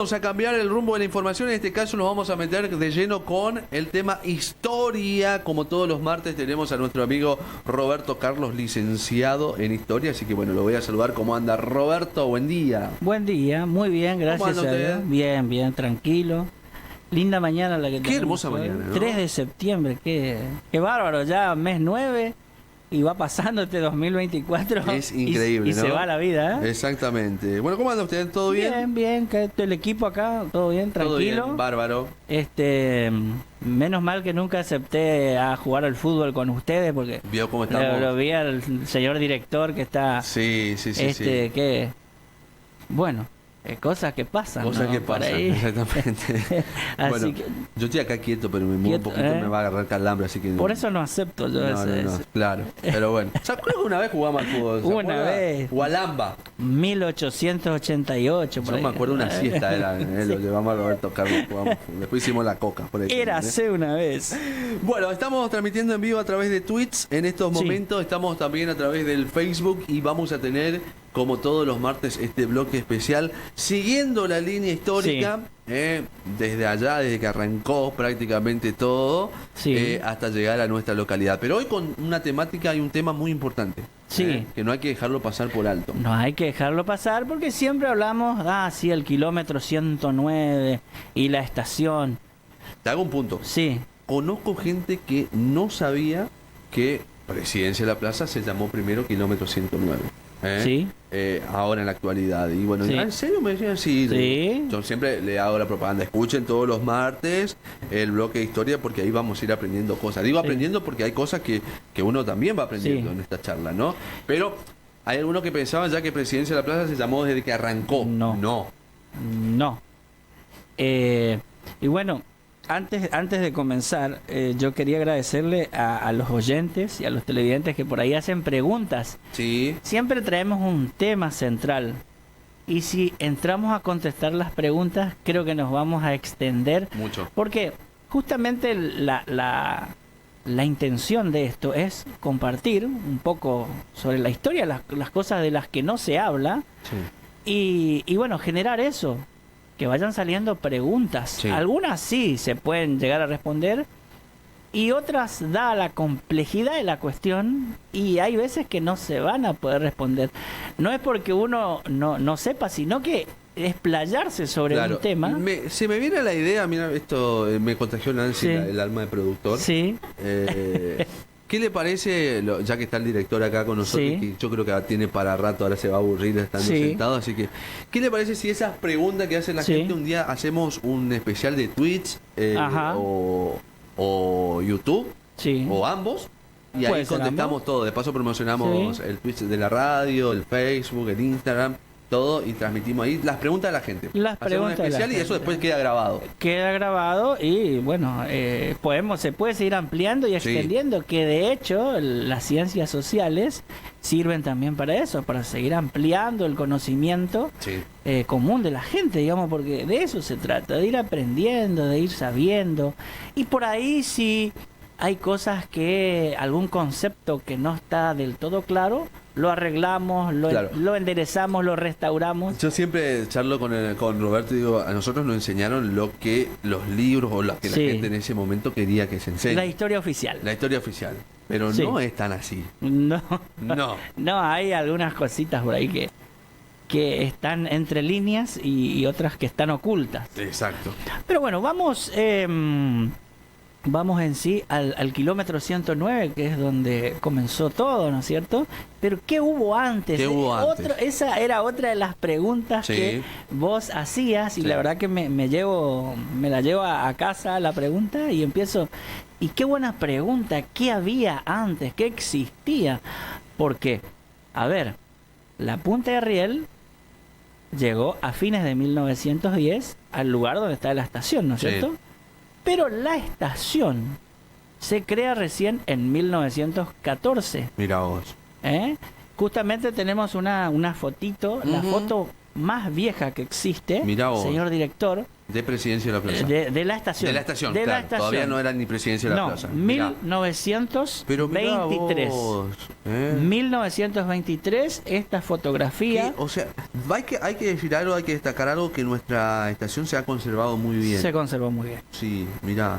Vamos a cambiar el rumbo de la información. En este caso nos vamos a meter de lleno con el tema historia. Como todos los martes tenemos a nuestro amigo Roberto Carlos, licenciado en historia. Así que bueno, lo voy a saludar. ¿Cómo anda, Roberto? Buen día. Buen día, muy bien, gracias a Dios. Bien, bien, tranquilo. Linda mañana la que tenemos. Qué hermosa mañana, ¿no? 3 de septiembre, qué bárbaro, ya mes 9 y va pasando este 2024. Es increíble, y ¿no? se va la vida, ¿eh? Exactamente. Bueno, ¿cómo anda usted? ¿Todo bien? Bien, bien, que el equipo acá, todo bien, tranquilo. Todo bien, bárbaro. Menos mal que nunca acepté a jugar al fútbol con ustedes porque ¿Vio cómo estamos? lo vi al señor director que está, Sí. que, bueno, cosas que pasan, Cosas ¿no? que Por pasan, ahí. exactamente. Así Bueno, que, yo estoy acá quieto, pero me muevo un quieto, poquito, ¿eh? me va a agarrar calambre, así que... por eso no acepto yo No, claro. Pero bueno. ¿Se acuerda que una vez jugamos al fútbol? ¿Se Una acuerda? vez. Gualamba. 1888 por Yo ahí. me acuerdo una siesta, lo llevamos a Roberto Carlos, jugamos. Después hicimos la coca, por ahí. Érase una vez. Bueno, estamos transmitiendo en vivo a través de Twitch en estos Sí. momentos, estamos también a través del Facebook y vamos a tener, como todos los martes, este bloque especial, siguiendo la línea histórica, desde allá, desde que arrancó prácticamente todo, Sí. hasta llegar a nuestra localidad. Pero hoy con una temática y un tema muy importante, Sí. que no hay que dejarlo pasar por alto. No hay que dejarlo pasar porque siempre hablamos, sí, el kilómetro 109 y la estación. Te hago un punto. Sí, Conozco gente que no sabía que Presidencia de la Plaza se llamó primero kilómetro 109. Sí. Ahora en la actualidad. Y bueno, Sí. ¿en serio me decían? Sí. Sí. Yo siempre le hago la propaganda. Escuchen todos los martes el bloque de historia porque ahí vamos a ir aprendiendo cosas. Digo Sí. aprendiendo porque hay cosas que uno también va aprendiendo Sí. en esta charla, ¿no? Pero hay algunos que pensaban ya que Presidencia de la Plaza se llamó desde que arrancó. No. No. Y bueno, antes de comenzar, yo quería agradecerle a los oyentes y a los televidentes que por ahí hacen preguntas. Sí. Siempre traemos un tema central. Y si entramos a contestar las preguntas, creo que nos vamos a extender. Mucho. Porque justamente la intención de esto es compartir un poco sobre la historia, las cosas de las que no se habla. Sí. Y bueno, generar eso. Que vayan saliendo preguntas. Sí. Algunas sí se pueden llegar a responder. Y otras, da la complejidad de la cuestión, y hay veces que no se van a poder responder. No es porque uno no sepa, sino que explayarse sobre Claro. un tema. Se me viene la idea, mira, esto me contagió Nancy, Sí. el alma de productor. Sí, ¿Qué le parece, ya que está el director acá con nosotros, Sí. que yo creo que tiene para rato, ahora se va a aburrir estando Sí. sentado, así que, ¿qué le parece si esas preguntas que hace la Sí. gente un día hacemos un especial de Twitch Ajá. o YouTube, sí. o ambos? Y Puede ahí ser contestamos ambos. todo, de paso promocionamos Sí. el Twitch de la radio, el Facebook, el Instagram, todo, y transmitimos ahí las preguntas de la gente. Las Hacemos preguntas un de la especial y eso gente. después queda grabado. Queda grabado y bueno, se puede seguir ampliando y Sí. extendiendo, que de hecho las ciencias sociales sirven también para eso, para seguir ampliando el conocimiento Sí. común de la gente, digamos, porque de eso se trata, de ir aprendiendo, de ir sabiendo. Y por ahí si hay cosas algún concepto que no está del todo claro, lo arreglamos, Claro. lo enderezamos, lo restauramos. Yo siempre charlo con Roberto y digo, a nosotros nos enseñaron lo que los libros o lo que Sí. la gente en ese momento quería que se enseñe. La historia oficial. La historia oficial. Pero Sí. no es tan así. No, No. no, hay algunas cositas por ahí que están entre líneas y otras que están ocultas. Exacto. Pero bueno, vamos en sí al kilómetro 109, que es donde comenzó todo, ¿no es cierto? Pero ¿qué hubo antes? ¿Qué hubo antes? Esa era otra de las preguntas Sí. que vos hacías y Sí. la verdad que me la llevo a casa la pregunta y empiezo. Y qué buena pregunta, ¿qué había antes? ¿Qué existía? Porque, a ver, la Punta de Riel llegó a fines de 1910 al lugar donde está la estación, ¿no es Sí. cierto? Pero la estación se crea recién en 1914. Mira vos. ¿eh? Justamente tenemos una fotito, la Ujú. foto más vieja que existe, Mirá vos. señor director, De Presidencia de la Plaza. de la estación. De la estación, De la claro. estación. Todavía no era ni Presidencia de la No, Plaza. Mirá. 1923. vos, 1923, esta fotografía O sea, hay que decir algo, hay que destacar algo, que nuestra estación se ha conservado muy bien. se conservó muy bien. Sí, mirá.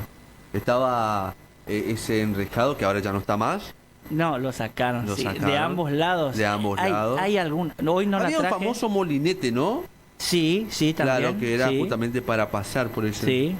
Estaba ese enrejado que ahora ya no está más. No, lo sacaron, Lo sí, sacaron. de ambos lados. De ambos lados. Hay algún, hoy no Había la un traje. famoso molinete, ¿no? Sí, sí, también. Claro, que era sí, justamente para pasar por ese. Sí,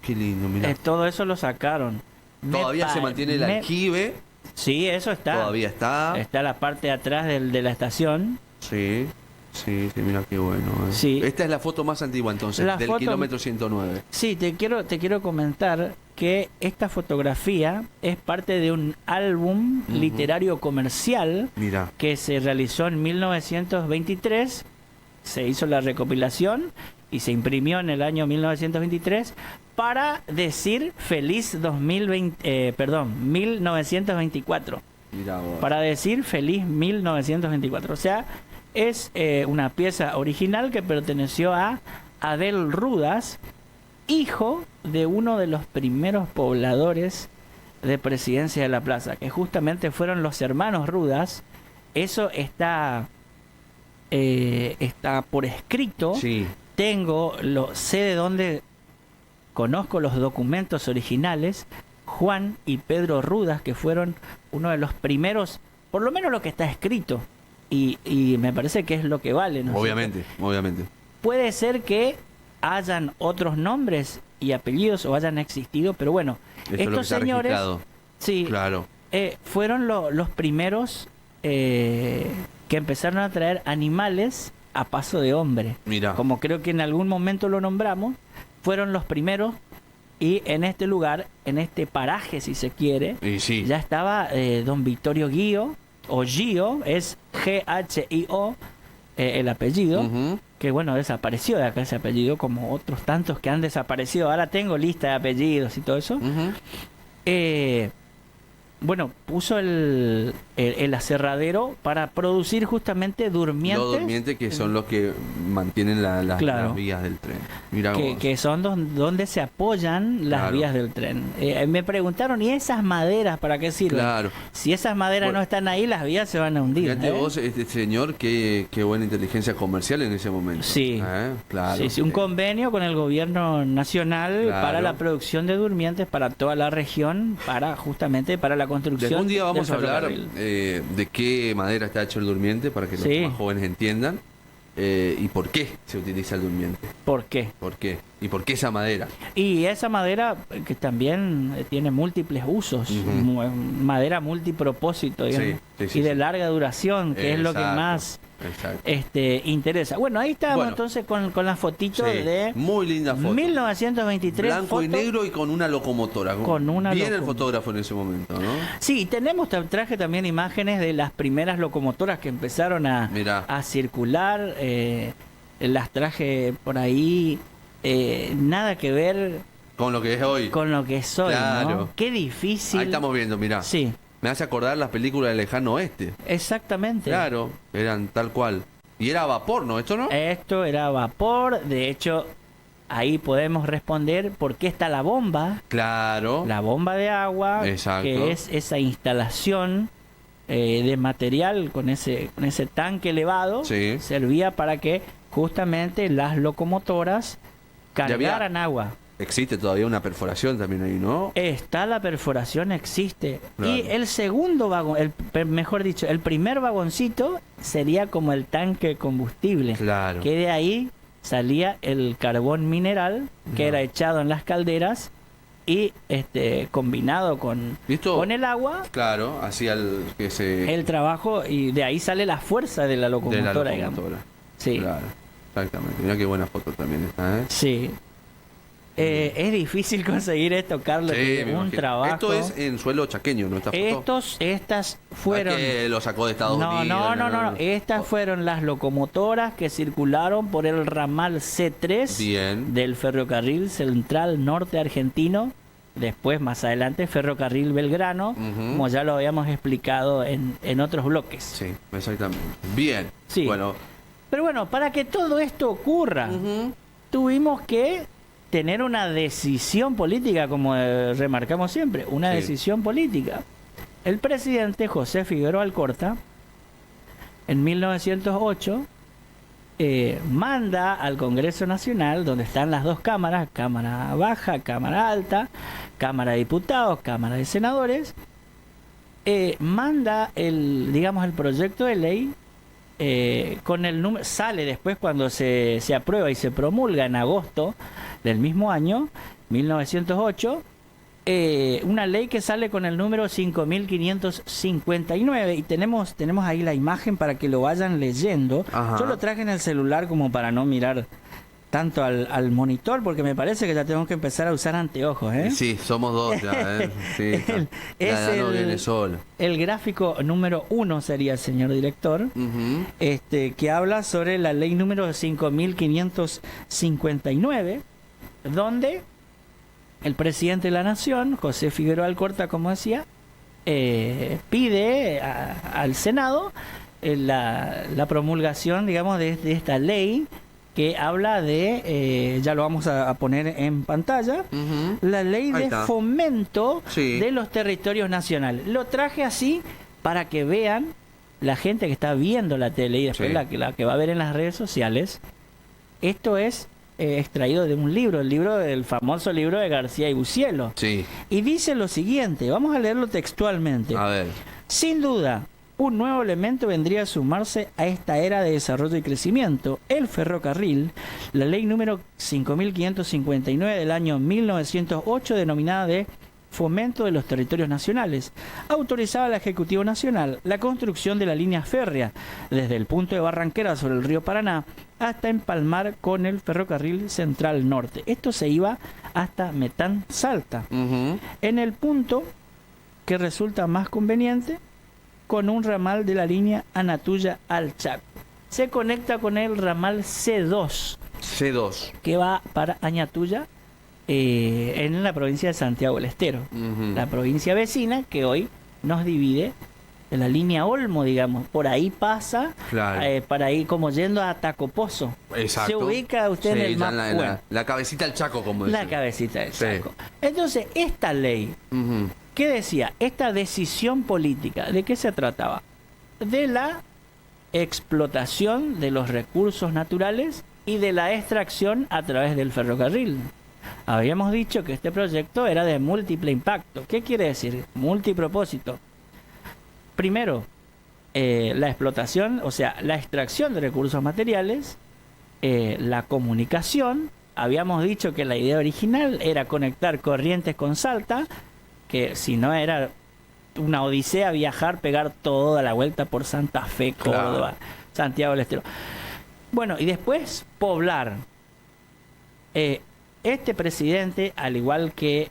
Qué lindo, mirá. todo eso lo sacaron. Todavía se mantiene el aljibe. Sí, eso está. Todavía está. Está la parte de atrás de la estación. Sí, sí, mira qué bueno. Sí. Esta es la foto más antigua entonces, La del foto- kilómetro 109. Sí, te quiero comentar que esta fotografía es parte de un álbum Ujú. literario comercial Mira, que se realizó en 1923. Se hizo la recopilación y se imprimió en el año 1923 para decir feliz 1924. mira vos. Para decir feliz 1924. O sea, es una pieza original que perteneció a Abel Rudas, hijo de uno de los primeros pobladores de Presidencia de la Plaza, que justamente fueron los hermanos Rudas. Eso está por escrito. Sí, Sé de dónde conozco los documentos originales. Juan y Pedro Rudas, que fueron uno de los primeros, por lo menos lo que está escrito, y me parece que es lo que vale, ¿no? obviamente. Puede ser que hayan otros nombres y apellidos o hayan existido, pero bueno, Esto es lo que estos está señores, registrado. sí, Claro. fueron los primeros que empezaron a traer animales a paso de hombre. Mira. Como creo que en algún momento lo nombramos, fueron los primeros, y en este lugar, en este paraje, si se quiere, Y sí. ya estaba don Vittorio Gio, o Gio, es G-H-I-O, el apellido, Ujú. que bueno, desapareció de acá ese apellido, como otros tantos que han desaparecido. Ahora tengo lista de apellidos y todo eso. Ujú. Bueno, puso el aserradero para producir justamente durmientes. Los durmientes que son los que mantienen las Claro. vías del tren. Mira que, vos. que son donde se apoyan las Claro. vías del tren. Me preguntaron, ¿y esas maderas para qué sirven? Claro. Si esas maderas Bueno, no están ahí, las vías se van a hundir. Fíjate ¿eh? vos, este señor, qué buena inteligencia comercial en ese momento. Sí. Claro. Sí, sí, un convenio con el gobierno nacional Claro. para la producción de durmientes para toda la región, justamente para la construcción. Después un día vamos a del hablar ferrocarril. de qué madera está hecho el durmiente para que los Sí. más jóvenes entiendan y por qué se utiliza el durmiente. ¿Por qué? ¿Por qué? ¿Y por qué esa madera? Y esa madera que también tiene múltiples usos, Ujú. madera multipropósito, digamos, Sí, sí, y de sí. larga duración, que es lo que Exacto, más Exacto. interesa. Bueno, ahí estábamos Bueno. entonces con las fotitos Sí, de muy linda foto. 1923. Blanco y foto. negro y con una locomotora. Con una Bien el locomotora. fotógrafo en ese momento, ¿no? Sí, traje también imágenes de las primeras locomotoras que empezaron Mirá. a circular. Las traje por ahí, nada que ver Con lo que es hoy. con lo que soy, Claro. ¿no? Qué difícil. Ahí estamos viendo, mirá. Sí, Me hace acordar las películas del lejano oeste. exactamente. Claro, eran tal cual. Y era a vapor, ¿no? ¿Esto no? Esto era vapor, de hecho, ahí podemos responder por qué está la bomba de agua, Exacto. que es esa instalación de material con ese tanque elevado, Sí. servía para que justamente las locomotoras cargaran agua. Existe todavía una perforación también ahí, ¿no? Está la perforación, existe. Claro. Y el segundo vagón, mejor dicho, el primer vagoncito sería como el tanque de combustible. Claro. Que de ahí salía el carbón mineral que No. era echado en las calderas y combinado con ¿Esto? el agua, Claro, hacía el trabajo, y de ahí sale la fuerza de la de locomotora, la digamos. locomotora. Sí, Claro, exactamente. Mira qué buena foto también está, ¿eh? sí. Es difícil conseguir esto, Carlos. Sí, tiene me un imagino. trabajo. Esto es en suelo chaqueño, ¿no? Esta foto. Estas fueron. Ah, que lo sacó de Estados No, Unidos. no. Estas fueron las locomotoras que circularon por el ramal C3 Bien. del ferrocarril central norte argentino. Después, más adelante, ferrocarril Belgrano, Ujú. como ya lo habíamos explicado en otros bloques. Sí, exactamente. Bien. Sí. Bueno, Pero bueno, para que todo esto ocurra, tuvimos que tener una decisión política, como remarcamos siempre, una decisión política. El presidente José Figueroa Alcorta, en 1908, manda al Congreso Nacional, donde están las dos cámaras, Cámara Baja, Cámara Alta, Cámara de Diputados, Cámara de Senadores, manda el proyecto de ley con el número, sale después cuando se aprueba y se promulga en agosto del mismo año, 1908, una ley que sale con el número 5559 y tenemos ahí la imagen para que lo vayan leyendo. Ajá. Yo lo traje en el celular como para no mirar tanto al monitor, porque me parece que ya tenemos que empezar a usar anteojos, ¿eh? Sí, somos dos ya, ¿eh? Sí, es no viene solo. el gráfico número 1 sería, señor director, que habla sobre la ley número 5559, donde el presidente de la Nación, José Figueroa Alcorta, como decía, pide al Senado la promulgación, digamos, de esta ley que habla de, ya lo vamos a poner en pantalla, la ley de fomento de los territorios nacionales. Lo traje así para que vean la gente que está viendo la tele y después la que va a ver en las redes sociales. Esto es extraído de un libro, el famoso libro de García y Bucielo. Sí. Y dice lo siguiente, vamos a leerlo textualmente. A ver. Sin duda, un nuevo elemento vendría a sumarse a esta era de desarrollo y crecimiento, el ferrocarril, la ley número 5559 del año 1908, denominada de Fomento de los Territorios Nacionales, autorizaba al Ejecutivo Nacional la construcción de la línea férrea desde el punto de Barranquera sobre el río Paraná hasta empalmar con el ferrocarril Central Norte. Esto se iba hasta Metán Salta, en el punto que resulta más conveniente, con un ramal de la línea Anatuya al Chaco. Se conecta con el ramal C2, que va para Añatuya, en la provincia de Santiago del Estero, la provincia vecina que hoy nos divide de la línea Olmo, digamos. Por ahí pasa, para ahí como yendo a Tacopozo. Exacto. Se ubica usted en el mapa. La cabecita del Chaco, como decía. La cabecita del Chaco. Entonces, esta ley, ¿qué decía? Esta decisión política, ¿de qué se trataba? De la explotación de los recursos naturales y de la extracción a través del ferrocarril. Habíamos dicho que este proyecto era de múltiple impacto. ¿Qué quiere decir? Multipropósito. Primero, la explotación, o sea, la extracción de recursos materiales, la comunicación. Habíamos dicho que la idea original era conectar Corrientes con Salta, que si no era una odisea viajar, pegar toda la vuelta por Santa Fe, Córdoba, Santiago del Estero. Bueno, y después poblar. Este presidente, al igual que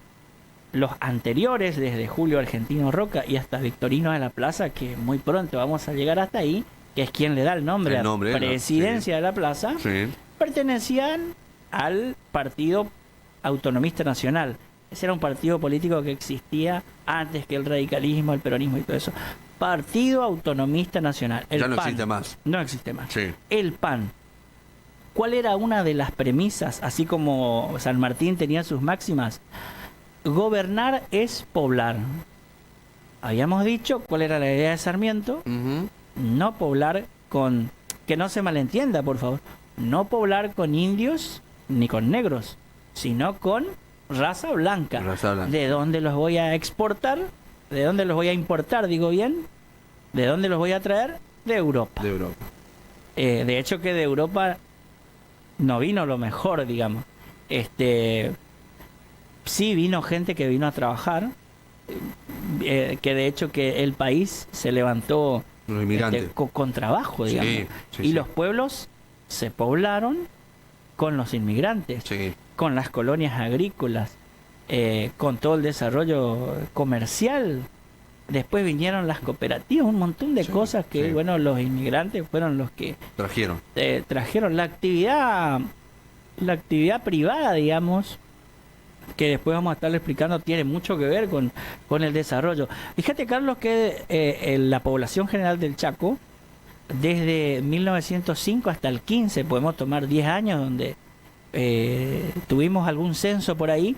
los anteriores, desde Julio Argentino Roca y hasta Victorino de la Plaza, que muy pronto vamos a llegar hasta ahí, que es quien le da el nombre a la presidencia de la Plaza, pertenecían al Partido Autonomista Nacional. Ese era un partido político que existía antes que el radicalismo, el peronismo y todo eso. Partido Autonomista Nacional. El ya no PAN. existe más. No existe más. Sí. El PAN. ¿Cuál era una de las premisas? Así como San Martín tenía sus máximas. Gobernar es poblar. Habíamos dicho cuál era la idea de Sarmiento. No poblar con... Que no se malentienda, por favor. No poblar con indios ni con negros, sino con raza blanca. ¿De dónde los voy a exportar? ¿De dónde los voy a importar, digo bien? ¿De dónde los voy a traer? De Europa. De Europa. De hecho que de Europa no vino lo mejor, digamos. Sí vino gente que vino a trabajar, que de hecho que el país se levantó con trabajo, digamos. Y los pueblos se poblaron con los inmigrantes, con las colonias agrícolas, con todo el desarrollo comercial. Después vinieron las cooperativas, un montón de cosas que, bueno, los inmigrantes fueron los que trajeron la actividad privada, digamos, que después vamos a estar explicando, tiene mucho que ver con el desarrollo. Fíjate, Carlos, que la población general del Chaco desde 1905 hasta el 15, podemos tomar 10 años donde tuvimos algún censo por ahí,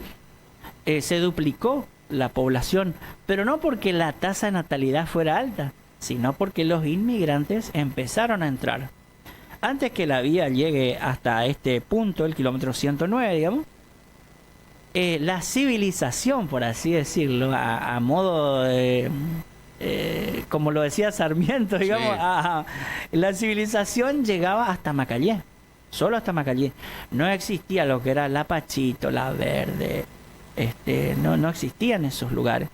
se duplicó la población, pero no porque la tasa de natalidad fuera alta, sino porque los inmigrantes empezaron a entrar. Antes que la vía llegue hasta este punto, el kilómetro 109, digamos, la civilización, por así decirlo, a modo de... como lo decía Sarmiento, digamos, Sí. la civilización llegaba hasta Macallé, solo hasta Macallé. No existía lo que era La Pachito, La Verde, no existían esos lugares,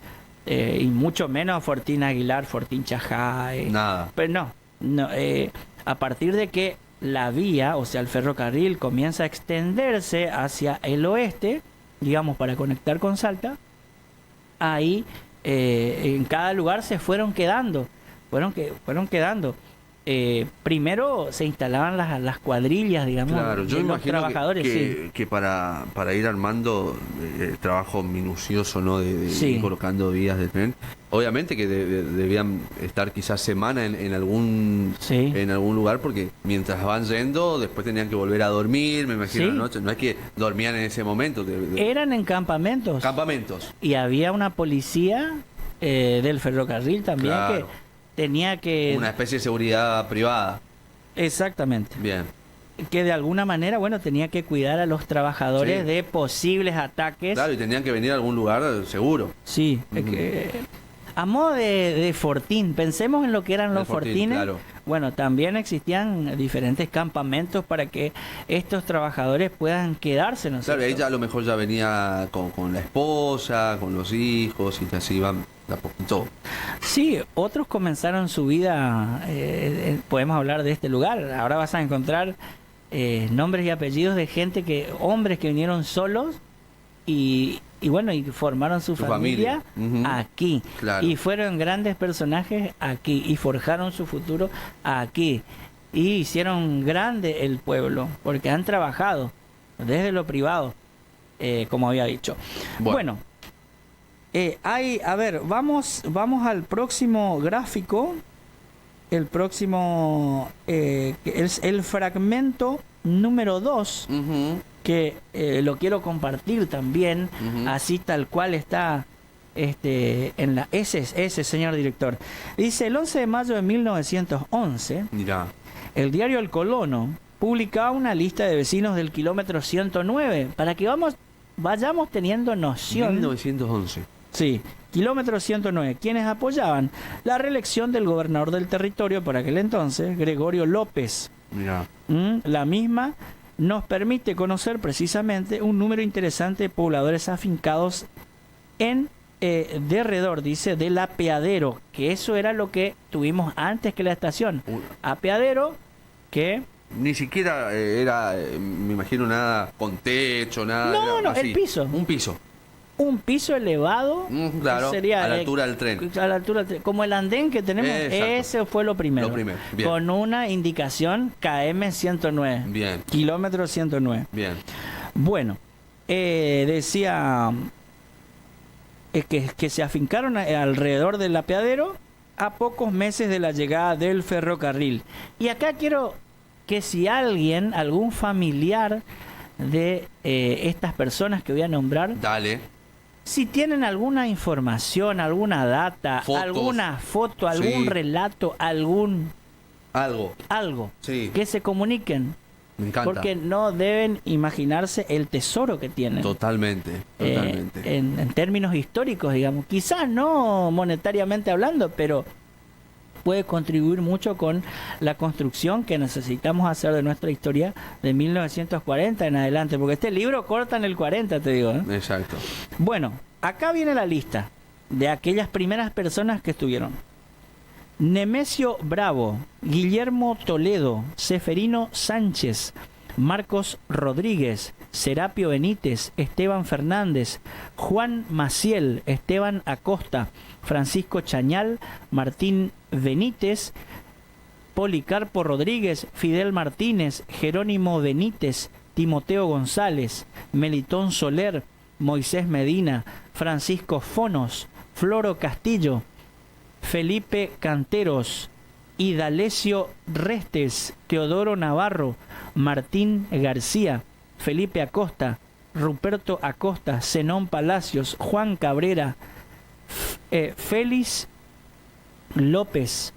y mucho menos Fortín Aguilar, Fortín Chajá, Nada. pero no, a partir de que la vía, o sea, el ferrocarril comienza a extenderse hacia el oeste, digamos, para conectar con Salta, ahí en cada lugar se fueron quedando. Primero se instalaban las cuadrillas, digamos, Claro, yo de los imagino trabajadores. que para ir armando el trabajo minucioso, ¿no? De Sí. ir colocando vías de tren. Obviamente que debían estar quizás semana en algún Sí. en algún lugar, porque mientras van yendo, después tenían que volver a dormir, me imagino, Sí. ¿no? No es que dormían en ese momento. Eran en campamentos. Campamentos. Y había una policía del ferrocarril también Claro. que tenía que... Una especie de seguridad privada. Exactamente. Bien. Que de alguna manera, bueno, tenía que cuidar a los trabajadores Sí. de posibles ataques. Claro, y tenían que venir a algún lugar seguro. Sí. A modo de fortín, pensemos en lo que eran El los fortín, fortines. claro. Bueno, también existían diferentes campamentos para que estos trabajadores puedan quedarse, ¿no es Claro, cierto? ella a lo mejor ya venía con la esposa, con los hijos, y así iban de a poquito. Sí, otros comenzaron su vida, podemos hablar de este lugar. Ahora vas a encontrar nombres y apellidos de hombres que vinieron solos y bueno, y formaron su familia Ujú. aquí. Claro. Y fueron grandes personajes aquí y forjaron su futuro aquí. Y hicieron grande el pueblo porque han trabajado desde lo privado, como había dicho. Bueno, a ver, vamos al próximo gráfico. El próximo es el fragmento número 2, Ujú. que lo quiero compartir también, Ujú. así tal cual está en la ese señor director. Dice: el 11 de mayo de 1911, Mirá. el diario El Colono publicaba una lista de vecinos del kilómetro 109, para que vayamos teniendo noción. 1911. Sí, kilómetro 109. Quienes apoyaban la reelección del gobernador del territorio por aquel entonces, Gregorio López. Mirá. La misma nos permite conocer precisamente un número interesante de pobladores afincados en derredor, dice, del apeadero, que eso era lo que tuvimos antes que la estación. Apeadero que... Ni siquiera era, me imagino, nada con techo, nada. No, era no, el piso. Un piso. Un piso elevado, Claro, sería a la altura del tren. a la altura del tren. Como el andén que tenemos, Exacto. ese fue lo primero. Lo primero, bien. Con una indicación KM 109. Bien, Kilómetro 109. bien. Bueno, decía que se afincaron alrededor del apeadero a pocos meses de la llegada del ferrocarril. Y acá quiero que si algún familiar de estas personas que voy a nombrar, Dale. si tienen alguna información, alguna data, Fotos. alguna foto, algún Sí. relato, algo, Sí. que se comuniquen, Me encanta. porque no deben imaginarse el tesoro que tienen. Totalmente, totalmente. En términos históricos, digamos. Quizás no monetariamente hablando, pero puede contribuir mucho con la construcción que necesitamos hacer de nuestra historia de 1940 en adelante, porque este libro corta en el 40, te digo, ¿eh? Exacto. Bueno, acá viene la lista de aquellas primeras personas que estuvieron: Nemesio Bravo, Guillermo Toledo, Seferino Sánchez, Marcos Rodríguez, Serapio Benítez, Esteban Fernández, Juan Maciel, Esteban Acosta, Francisco Chañal, Martín Benítez, Policarpo Rodríguez, Fidel Martínez, Jerónimo Benítez, Timoteo González, Melitón Soler, Moisés Medina, Francisco Fonos, Floro Castillo, Felipe Canteros, Idalesio Restes, Teodoro Navarro, Martín García, Felipe Acosta, Ruperto Acosta, Zenón Palacios, Juan Cabrera, Félix López,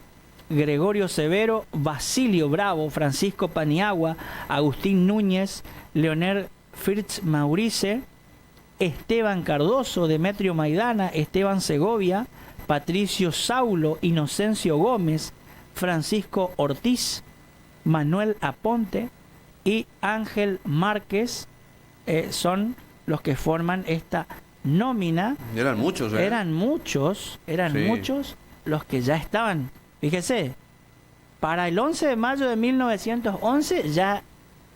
Gregorio Severo, Basilio Bravo, Francisco Paniagua, Agustín Núñez, Leonel Fritz Maurice, Esteban Cardoso, Demetrio Maidana, Esteban Segovia, Patricio Saulo, Inocencio Gómez, Francisco Ortiz, Manuel Aponte y Ángel Márquez son los que forman esta nómina. Eran muchos, Eran muchos los que ya estaban. Fíjese, para el 11 de mayo de 1911 ya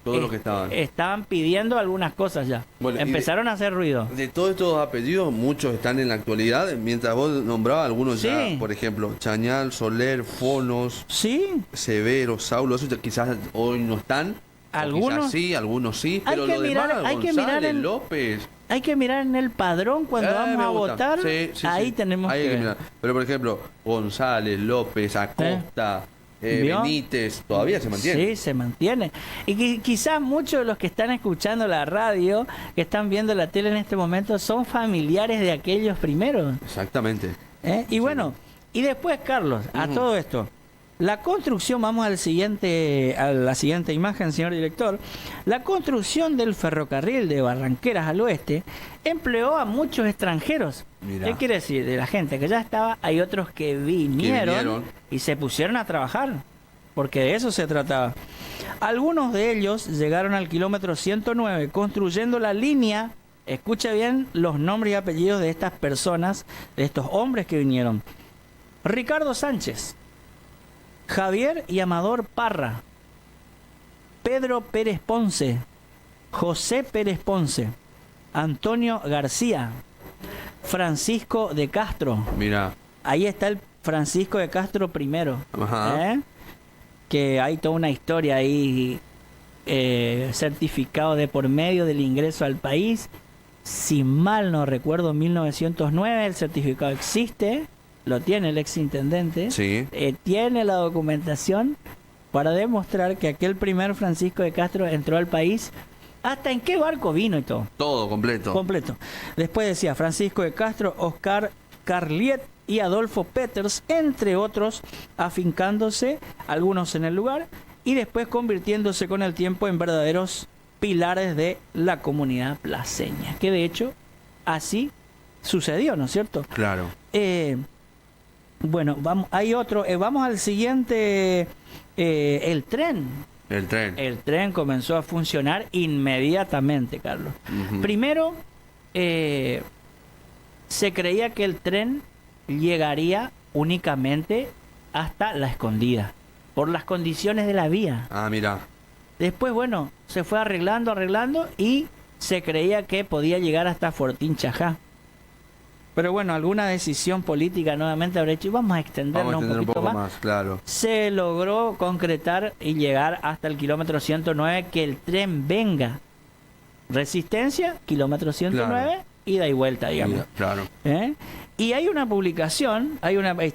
todos los que estaban pidiendo algunas cosas ya. Bueno, empezaron a hacer ruido. De todos estos apellidos, muchos están en la actualidad. Mientras vos nombrabas algunos ya, por ejemplo, Chañal, Soler, Fonos, Severo, Saulo, esos quizás hoy no están. Algunos sí, algunos sí, pero lo demás, González, López. Hay que mirar en el padrón cuando vamos a votar. Ahí tenemos que mirar. Pero por ejemplo, González, López, Acosta, Benítez, todavía se mantiene. Sí, se mantiene. Y quizás muchos de los que están escuchando la radio, que están viendo la tele en este momento, son familiares de aquellos primeros. Exactamente. Y bueno, y después, Carlos, a todo esto, la construcción, vamos a la siguiente imagen, señor director. La construcción del ferrocarril de Barranqueras al oeste empleó a muchos extranjeros. Mirá. ¿Qué quiere decir? De la gente que ya estaba, hay otros que vinieron y se pusieron a trabajar, porque de eso se trataba. Algunos de ellos llegaron al kilómetro 109 construyendo la línea. Escucha bien los nombres y apellidos de estas personas, de estos hombres que vinieron. Ricardo Sánchez, Javier y Amador Parra, Pedro Pérez Ponce, José Pérez Ponce, Antonio García, Francisco de Castro. Mira. Ahí está el Francisco de Castro primero. Ajá. Que hay toda una historia ahí, certificado de por medio del ingreso al país. Si mal no recuerdo, en 1909 el certificado existe. Lo tiene el exintendente, tiene la documentación para demostrar que aquel primer Francisco de Castro entró al país, hasta en qué barco vino y todo. Todo, completo. Completo. Después decía Francisco de Castro, Oscar Carliet y Adolfo Peters, entre otros, afincándose algunos en el lugar y después convirtiéndose con el tiempo en verdaderos pilares de la comunidad placeña, que de hecho así sucedió, ¿no es cierto? Claro. Bueno, hay otro. Vamos al siguiente. El tren. El tren comenzó a funcionar inmediatamente, Carlos. Primero, se creía que el tren llegaría únicamente hasta La Escondida, por las condiciones de la vía. Ah, mira. Después, bueno, se fue arreglando y se creía que podía llegar hasta Fortín Chajá. Pero bueno, alguna decisión política nuevamente habrá hecho y vamos a extendernos un poquito más. Claro. Se logró concretar y llegar hasta el kilómetro 109, que el tren venga. Resistencia, kilómetro 109, ida y vuelta, digamos. Claro. Y hay una publicación,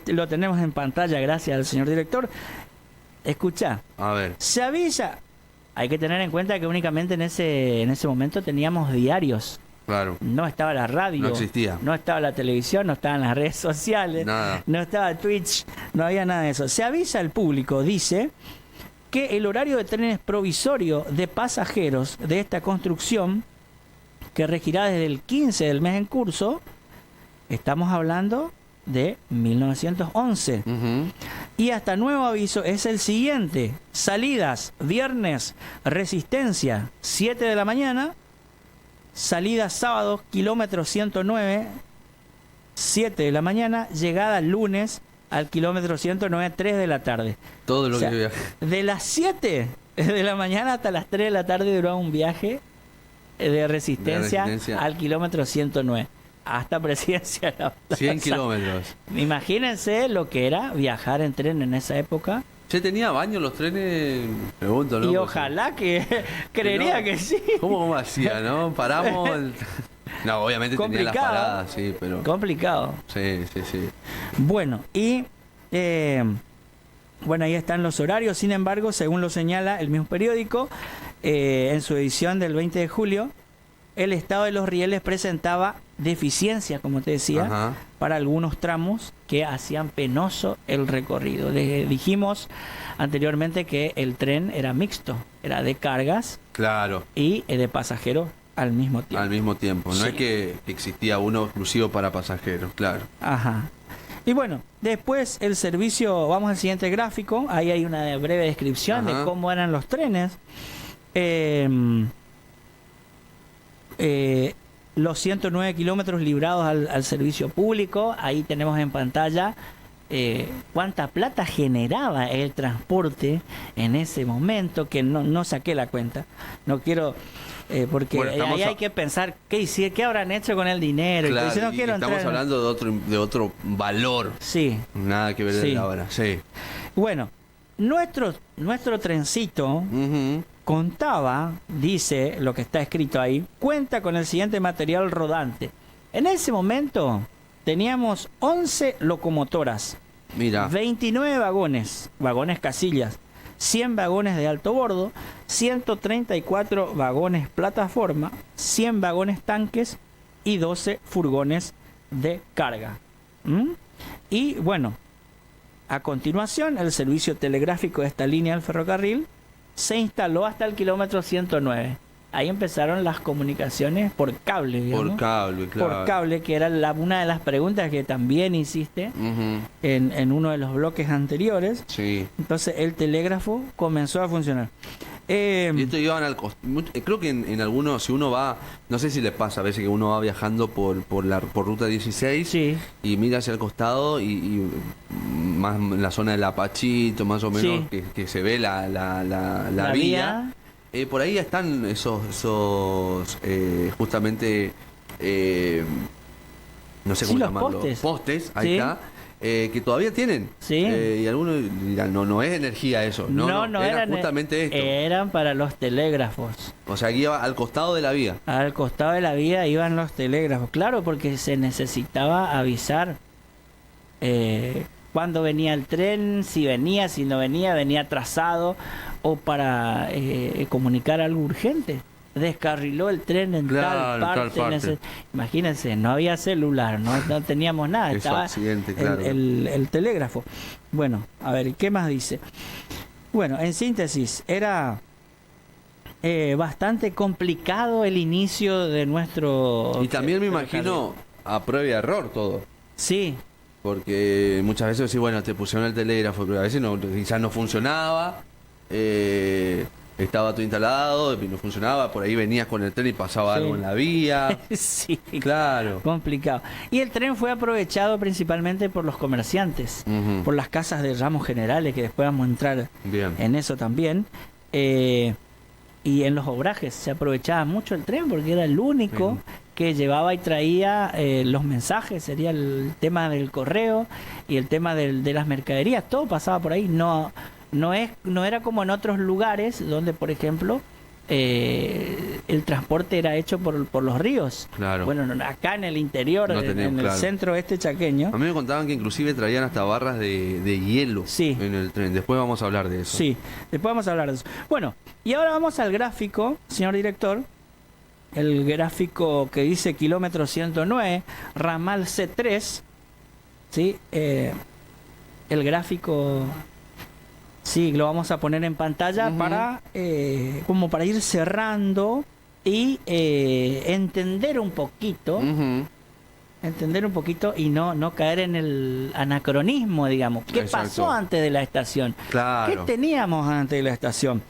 lo tenemos en pantalla, gracias al señor director. Escucha. A ver. Se avisa. Hay que tener en cuenta que únicamente en ese momento teníamos diarios. Claro. No estaba la radio. No existía. No estaba la televisión, no estaban las redes sociales. Nada. No estaba Twitch, no había nada de eso. Se avisa al público, dice, que el horario de trenes provisorio de pasajeros de esta construcción, que regirá desde el 15 del mes en curso, estamos hablando de 1911. Y hasta nuevo aviso es el siguiente. Salidas, viernes, Resistencia, 7 de la mañana. Salida sábado, kilómetro 109, 7 de la mañana. Llegada lunes al kilómetro 109, 3 de la tarde. Todo lo que viaje. De las 7 de la mañana hasta las 3 de la tarde duró un viaje de resistencia al kilómetro 109. Hasta Presidencia de la Plaza. 100 kilómetros. Imagínense lo que era viajar en tren en esa época. ¿Se tenía baño los trenes? Pregunto, ¿no? Y ojalá creería que sí. ¿Cómo hacía, no? Paramos. No, obviamente tenía las paradas, sí, pero. Complicado. Sí. Bueno, y Bueno, ahí están los horarios. Sin embargo, según lo señala el mismo periódico, en su edición del 20 de julio, el estado de los rieles presentaba deficiencia, como te decía, Ajá. para algunos tramos que hacían penoso el recorrido. Dijimos anteriormente que el tren era mixto, era de cargas Claro, y de pasajeros al mismo tiempo. al mismo tiempo. No Sí. es que existía uno exclusivo para pasajeros, claro. Ajá. Y bueno, después el servicio, vamos al siguiente gráfico, ahí hay una breve descripción Ajá. de cómo eran los trenes. Los 109 kilómetros librados al servicio público, ahí tenemos en pantalla cuánta plata generaba el transporte en ese momento, que no saqué la cuenta, no quiero... porque Bueno, ahí hay que pensar qué habrán hecho con el dinero. Claro, Entonces, no y quiero estamos entrar en- hablando de otro valor. Sí. Nada que ver Sí. de la hora. Sí. Bueno, nuestro trencito Ujú. contaba, dice lo que está escrito ahí, cuenta con el siguiente material rodante. En ese momento teníamos 11 locomotoras, Mira. 29 vagones casillas, 100 vagones de alto bordo, 134 vagones plataforma, 100 vagones tanques y 12 furgones de carga. ¿Mm? Y bueno, a continuación el servicio telegráfico de esta línea del ferrocarril se instaló hasta el kilómetro 109. Ahí empezaron las comunicaciones por cable, digamos. Por cable, claro. Por cable, que era una de las preguntas que también hiciste Ujú. en uno de los bloques anteriores. Sí. Entonces el telégrafo comenzó a funcionar. Y esto iban creo que en algunos, si uno va, no sé si les pasa a veces que uno va viajando por ruta 16 Sí, y mira hacia el costado y más en la zona del Apachito, más o menos, Sí. que se ve la la vía. Por ahí están esos justamente, no sé Sí, cómo los llamarlo, postes. ahí Sí. está, que todavía tienen. Sí. Y algunos dirán, no es energía eso. No, era eran, justamente esto. eran para los telégrafos. O sea, aquí iba al costado de la vía. Al costado de la vía iban los telégrafos. Claro, porque se necesitaba avisar cuándo venía el tren, si venía, si no venía, venía atrasado, o para comunicar algo urgente. Descarriló el tren en Claro, tal parte. Imagínense, no había celular, no teníamos nada. Eso, Estaba accidente, claro. el telégrafo. Bueno, a ver, ¿qué más dice? Bueno, en síntesis, era bastante complicado el inicio de nuestro... Y también me ferrocarril. imagino a prueba y error todo. Sí, Porque muchas veces decís, bueno, te pusieron el telégrafo, pero a veces quizás no funcionaba. Estaba todo instalado y no funcionaba. Por ahí venías con el tren y pasaba Sí. algo en la vía. sí, Claro. complicado. Y el tren fue aprovechado principalmente por los comerciantes, Ujú. por las casas de ramos generales, que después vamos a entrar Bien. en eso también. Y en los obrajes se aprovechaba mucho el tren porque era el único Bien. que llevaba y traía los mensajes, sería el tema del correo y el tema de las mercaderías, todo pasaba por ahí. No era como en otros lugares donde, por ejemplo, el transporte era hecho por los ríos. Claro. Bueno, acá en el interior, No en tenemos, el claro. centro chaqueño, A mí me contaban que inclusive traían hasta barras de hielo Sí. en el tren. Después vamos a hablar de eso. sí, después vamos a hablar de eso. Bueno, y ahora vamos al gráfico, señor director. El gráfico que dice kilómetro 109, ramal C3, ¿sí? El gráfico, sí, lo vamos a poner en pantalla Ujú. para como para ir cerrando y entender un poquito, Ujú. y no caer en el anacronismo, digamos. ¿Qué Exacto. pasó antes de la estación? Claro. ¿Qué teníamos antes de la estación?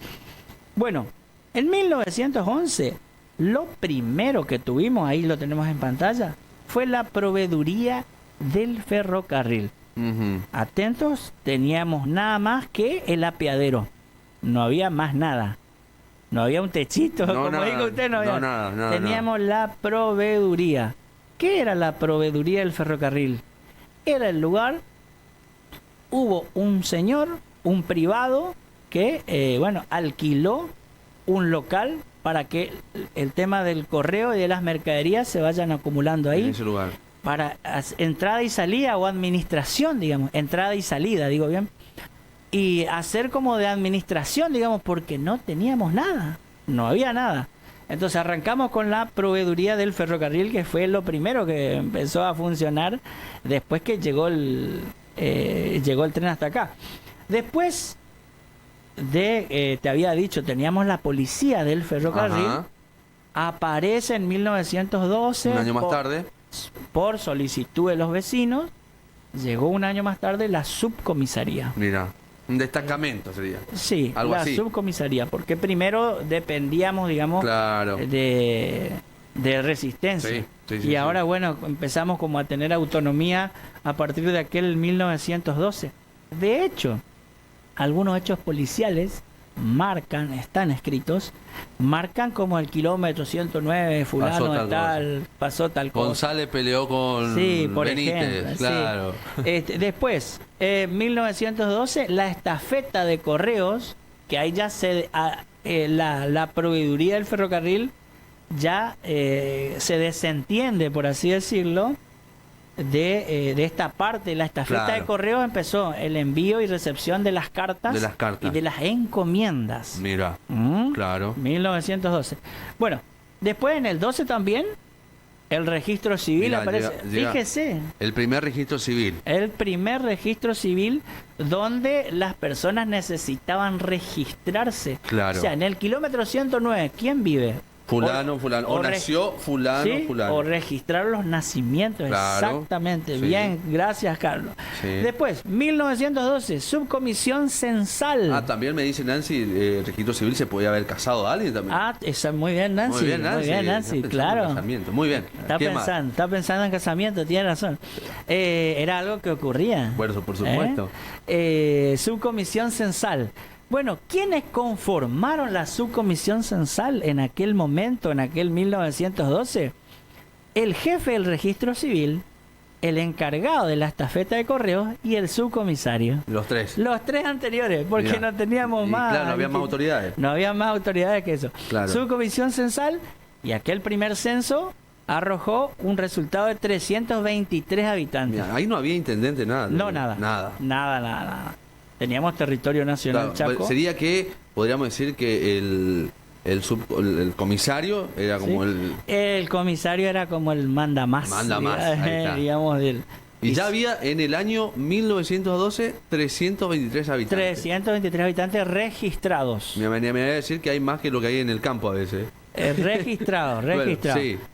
Bueno, en 1911, lo primero que tuvimos, ahí lo tenemos en pantalla, fue la proveeduría del ferrocarril. Ujú. Atentos, teníamos nada más que el apeadero. No había más nada. No había un techito, No, como nada. dijo usted, no había. No, nada, Teníamos la proveeduría. ¿Qué era la proveeduría del ferrocarril? Era el lugar, hubo un señor, un privado, que, alquiló un local para que el tema del correo y de las mercaderías se vayan acumulando En ahí, ese lugar. para entrada y salida, o administración, digamos, entrada y salida, digo bien, y hacer como de administración, digamos, porque no teníamos nada, no había nada. Entonces arrancamos con la proveeduría del ferrocarril, que fue lo primero que empezó a funcionar después que llegó el tren hasta acá. Después te había dicho, teníamos la policía del ferrocarril. Ajá. Aparece en 1912. Un año más tarde. Por solicitud de los vecinos, llegó un año más tarde la subcomisaría. Mira, un destacamento sería. Sí, Algo la así. subcomisaría, porque primero dependíamos, digamos, Claro. de resistencia. Sí, sí, y sí, ahora, sí. bueno, empezamos como a tener autonomía a partir de aquel 1912. De hecho, algunos hechos policiales marcan, están escritos, marcan como el kilómetro 109, fulano Pasó de tal tal, pasó tal cosa. González peleó con Sí, por Benítez, ejemplo, sí. claro. Después, 1912, la estafeta de correos, que ahí ya la proveeduría del ferrocarril ya se desentiende, por así decirlo, de esta parte. La estafeta Claro. de correos empezó el envío y recepción de las cartas, De las cartas. y de las encomiendas. Mira, ¿Mm? claro. 1912. Bueno, después en el 12 también el registro civil Mira, aparece. llega- Fíjese, El primer registro civil. el primer registro civil donde las personas necesitaban registrarse. Claro. O sea, en el kilómetro 109, ¿quién vive? Fulano, fulano. O re- nació fulano, ¿Sí? fulano. O registrar los nacimientos. Claro, Exactamente. sí. Bien, gracias, Carlos. Sí. Después, 1912, subcomisión censal. Ah, también me dice Nancy, registro civil se podía haber casado a alguien también. Muy bien, Nancy. Muy bien, Nancy. Muy bien, Nancy, Está pensando en claro. casamiento. Muy bien. ¿Qué más? Está pensando en casamiento, tiene razón. Era algo que ocurría. Bueno, por supuesto. Subcomisión censal. Bueno, ¿quiénes conformaron la subcomisión censal en aquel momento, en aquel 1912? El jefe del registro civil, el encargado de la estafeta de correos y el subcomisario. Los tres. Los tres anteriores, porque Mirá. no teníamos Y más. claro, no había más autoridades. No había más autoridades que eso. Claro. Subcomisión censal, y aquel primer censo arrojó un resultado de 323 habitantes. Mira, ahí no había intendente, nada. No, nada. Nada. Nada. Teníamos territorio nacional, Claro, Chaco. sería que, podríamos decir que el comisario era como Sí. el... El comisario era como el mandamás. Mandamás, ahí está. Digamos, Y ya había en el año 1912 323 habitantes. 323 habitantes registrados. Me venía a decir que hay más que lo que hay en el campo a veces. Registrados. Bueno,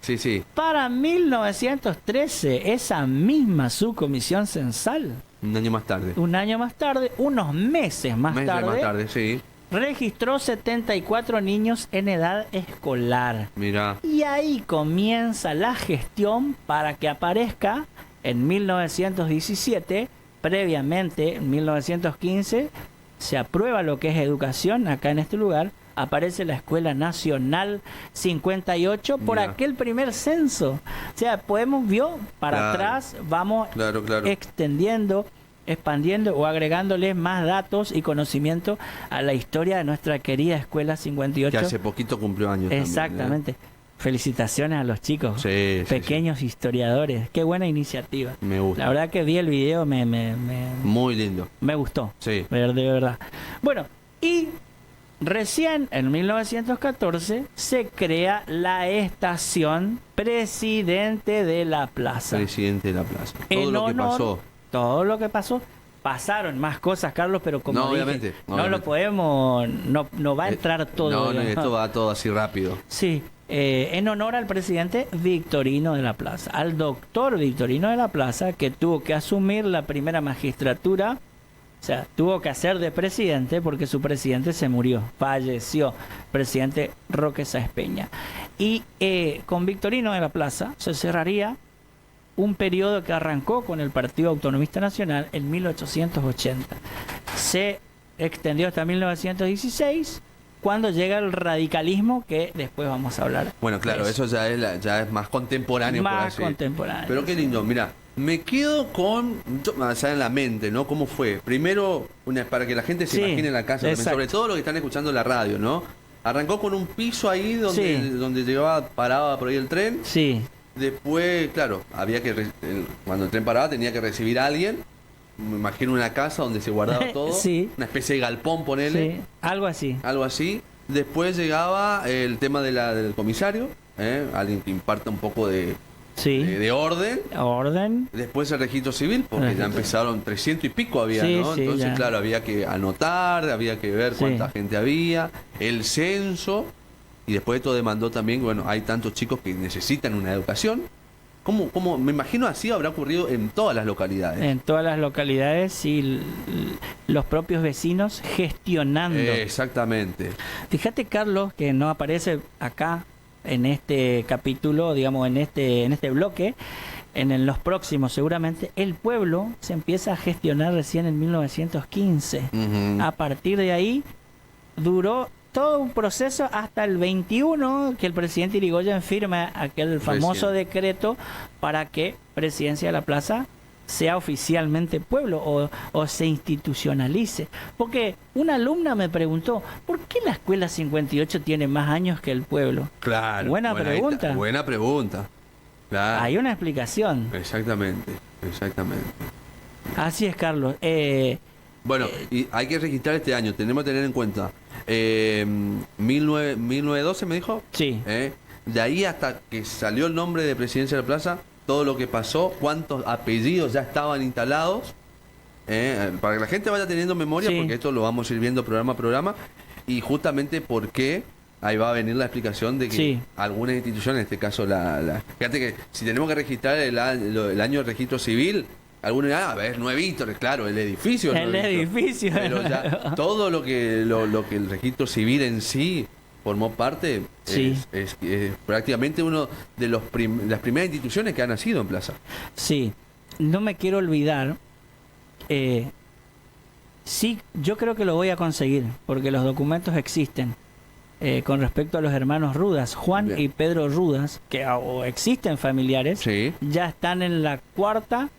sí. Para 1913, esa misma subcomisión censal, Un año más tarde. un año más tarde, unos meses más Meses tarde, más tarde, sí. registró 74 niños en edad escolar. Mira, Y ahí comienza la gestión para que aparezca en 1917, previamente en 1915, se aprueba lo que es educación acá en este lugar, aparece la Escuela Nacional 58 por Mira. aquel primer censo. O sea, vio para Claro. atrás, vamos claro. extendiendo, expandiendo o agregándoles más datos y conocimiento a la historia de nuestra querida Escuela 58. Que hace poquito cumplió años. también, ¿eh? Exactamente. Felicitaciones a los chicos, Sí, pequeños historiadores. Qué buena iniciativa. Me gusta. La verdad que vi el video, me Muy lindo. gustó. Sí. De verdad. Bueno, y recién en 1914 se crea la estación Presidente de la Plaza. Presidente de la plaza. Todo En lo que honor- pasó. Todo lo que pasó. Pasaron más cosas, Carlos, pero como No, dije, obviamente, no obviamente. lo podemos, no va a entrar todo. No, digamos. esto va todo así rápido. Sí, en honor al presidente Victorino de la Plaza, al doctor Victorino de la Plaza, que tuvo que asumir la primera magistratura, o sea, tuvo que hacer de presidente porque su presidente se murió, falleció, presidente Roque Sáenz Peña. Y con Victorino de la Plaza se cerraría un periodo que arrancó con el Partido Autonomista Nacional en 1880. Se extendió hasta 1916, cuando llega el radicalismo, que después vamos a hablar. Bueno, claro, de eso ya es más contemporáneo. por más así. contemporáneo. Pero qué lindo, mira, me quedo con, o sea, en la mente, ¿no? ¿Cómo fue? Primero, para que la gente se Sí, imagine en la casa, exacto. sobre todo los que están escuchando la radio, ¿no? Arrancó con un piso ahí donde, Sí. donde llegaba, paraba por ahí el tren. Sí, Después, claro, había que cuando el tren paraba tenía que recibir a alguien. me imagino una casa donde se guardaba todo, Sí. una especie de galpón, ponele, Sí, algo así. algo así. Después llegaba el tema del comisario, alguien que imparta un poco Sí. de orden. Orden. Después el registro civil, porque ya Registro. empezaron 300 y pico había, Sí, ¿no? sí, Entonces, ya. claro, había que anotar, había que ver Sí. cuánta gente había, el censo, y después esto demandó también, bueno, hay tantos chicos que necesitan una educación. ¿Cómo? Me imagino así habrá ocurrido en todas las localidades. En todas las localidades y los propios vecinos gestionando. Exactamente. Fíjate, Carlos, que no aparece acá en este capítulo, digamos, en este bloque, en los próximos seguramente, el pueblo se empieza a gestionar recién en 1915. Ujú. A partir de ahí duró todo un proceso hasta el 21 que el presidente Irigoyen firma aquel famoso Recién. decreto para que Presidencia de la Plaza sea oficialmente pueblo o se institucionalice. Porque una alumna me preguntó, ¿por qué la escuela 58 tiene más años que el pueblo? Claro. Buena ahí está, pregunta. buena pregunta. Claro. Hay una explicación. Exactamente. Así es, Carlos. Bueno, y hay que registrar este año, tenemos que tener en cuenta. 1912 me dijo. Sí. De ahí hasta que salió el nombre de Presidencia de la Plaza, todo lo que pasó, cuántos apellidos ya estaban instalados, para que la gente vaya teniendo memoria, Sí. porque esto lo vamos a ir viendo programa a programa, y justamente por qué, ahí va a venir la explicación de que Sí. algunas instituciones, en este caso fíjate que si tenemos que registrar el año de registro civil, algunos dirán, a ver, nuevito, claro, el edificio. El nuevito. edificio. Pero ya todo lo que el registro civil en sí formó parte, Sí. es prácticamente uno de las primeras instituciones que ha nacido en Plaza. Sí, no me quiero olvidar. Sí, yo creo que lo voy a conseguir, porque los documentos existen. Con respecto a los hermanos Rudas, Juan Bien. y Pedro Rudas, que o existen familiares, Sí. ya están en la cuarta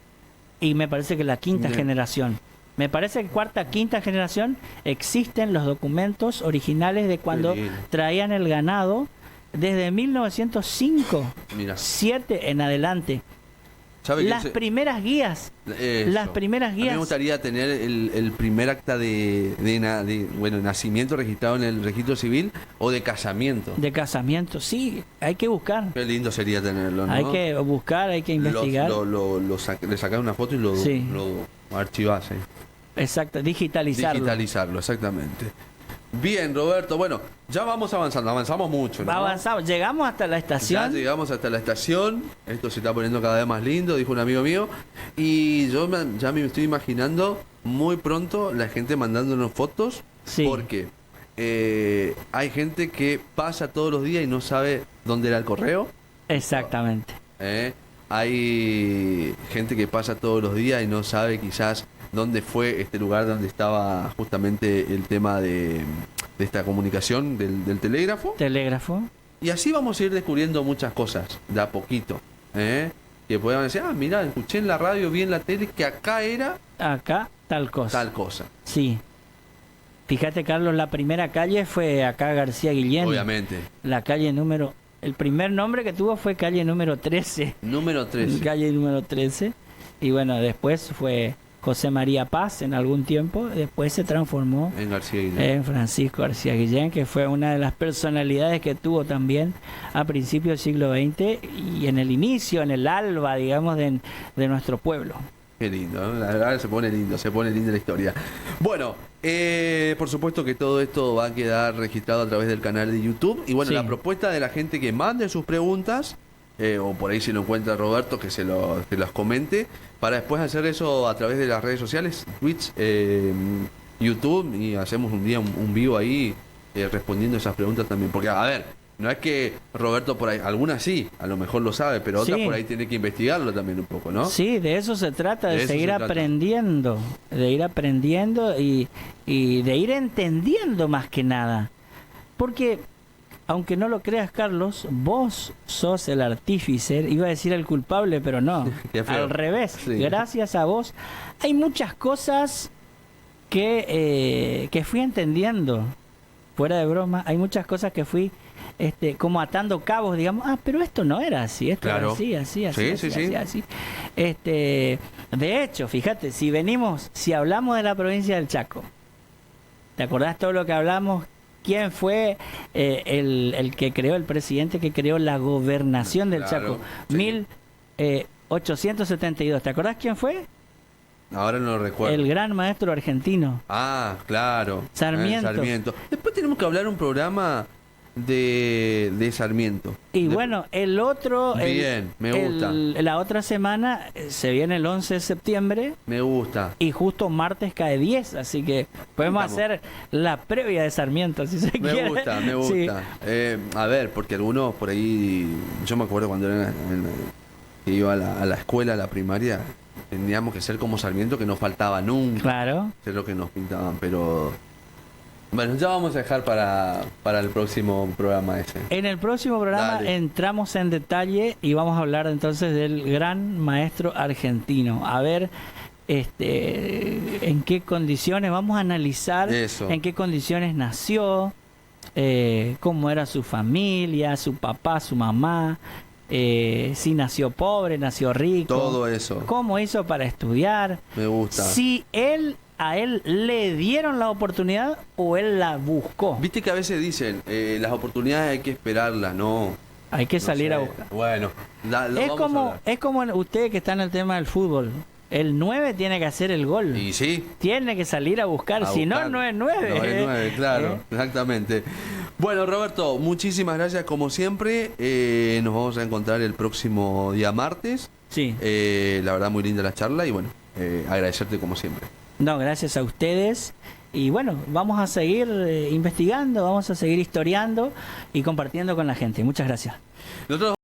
y me parece que la quinta Bien. generación. Me parece que cuarta, quinta generación existen los documentos originales de cuando lindo. traían el ganado desde 1905, Mira, 7 en adelante. ¿sabe Las primeras guías. Las primeras A mí guías. me gustaría tener el primer acta de nacimiento registrado en el registro civil o de casamiento. De casamiento, sí, hay que buscar. Qué lindo sería tenerlo, ¿no? Hay que buscar, hay que investigar. Le sacar una foto y lo Sí. archivás. Exacto, digitalizarlo. Digitalizarlo, exactamente. Bien, Roberto. Bueno, ya vamos avanzando. Avanzamos mucho, ¿no? Avanzamos, llegamos hasta la Ya estación. llegamos hasta la estación. Esto se está poniendo cada vez más lindo, dijo un amigo mío. Y yo ya me estoy imaginando muy pronto la gente mandándonos fotos. Sí. Porque hay gente que pasa todos los días y no sabe dónde era el correo. Exactamente. Hay gente que pasa todos los días y no sabe quizás dónde fue este lugar donde estaba justamente el tema de esta comunicación del telégrafo. Telégrafo. Y así vamos a ir descubriendo muchas cosas, de a poquito. Que puedan decir, mira, escuché en la radio, vi en la tele que acá era Acá, tal cosa. tal cosa. Sí. Fíjate, Carlos, la primera calle fue acá García Guillén. Obviamente. La calle número... El primer nombre que tuvo fue calle número 13. Número 13. Calle número 13. Y bueno, después fue José María Paz en algún tiempo. Después se transformó En García Guillén. en Francisco García Guillén, que fue una de las personalidades que tuvo también a principios del siglo XX y en el inicio, en el alba, digamos, de nuestro pueblo. Qué lindo, ¿no? La verdad se pone linda la historia. Bueno, por supuesto que todo esto va a quedar registrado a través del canal de YouTube. Y bueno, Sí. la propuesta de la gente que mande sus preguntas, o por ahí si lo encuentra Roberto, que que las comente, para después hacer eso a través de las redes sociales, Twitch, YouTube, y hacemos un día un vivo ahí respondiendo esas preguntas también. Porque, a ver, no es que Roberto por ahí, algunas sí, a lo mejor lo sabe, pero otras Sí. por ahí tiene que investigarlo también un poco, ¿no? Sí, de eso se trata, De de eso seguir se trata. aprendiendo, y de ir entendiendo más que nada. Porque, aunque no lo creas, Carlos, vos sos el artífice, iba a decir el culpable, pero no, Qué feo. al revés. Sí. Gracias a vos hay muchas cosas que fui entendiendo, fuera de broma, hay muchas cosas que fui como atando cabos, digamos, pero esto no era así, esto Claro. era así, así, así, Sí, así, sí, sí. así. De hecho, fíjate, si hablamos de la provincia del Chaco, ¿te acordás todo lo que hablamos? ¿Quién fue el que creó, el presidente que creó la gobernación del Claro, Chaco? sí. 1872. ¿Te acordás quién fue? Ahora no lo recuerdo. El gran maestro argentino. Ah, claro. Sarmiento. Sarmiento. Después tenemos que hablar un programa de Sarmiento. Y bueno, el otro... Bien, me gusta. La otra semana se viene el 11 de septiembre Me gusta. y justo martes cae 10, así que podemos Estamos. hacer la previa de Sarmiento, si se quiere. Me gusta, me Sí. gusta. A ver, porque algunos por ahí, yo me acuerdo cuando que iba a la escuela, a la primaria, teníamos que ser como Sarmiento, que no faltaba nunca. Claro. Sé lo que nos pintaban, pero bueno, ya vamos a dejar para el próximo programa ese. En el próximo programa Dale. entramos en detalle y vamos a hablar entonces del gran maestro argentino. A ver en qué condiciones, vamos a analizar Eso. en qué condiciones nació, cómo era su familia, su papá, su mamá, si nació pobre, nació rico, Todo eso. cómo hizo para estudiar, Me gusta. si a él le dieron la oportunidad o él la buscó. Viste que a veces dicen, las oportunidades hay que esperarlas, no. Hay que No salir sé. a buscar. Bueno, lo Es vamos a como, hablar. es como usted que está en el tema del fútbol. El 9 tiene que hacer el gol. Y sí. Tiene que salir a buscar. A Si buscar. no, no es 9. No es 9, claro, exactamente. Bueno, Roberto, muchísimas gracias como siempre. Nos vamos a encontrar el próximo día martes. Sí. La verdad, muy linda la charla y bueno, agradecerte como siempre. No, gracias a ustedes. Y bueno, vamos a seguir investigando, vamos a seguir historiando y compartiendo con la gente. Muchas gracias. Nosotros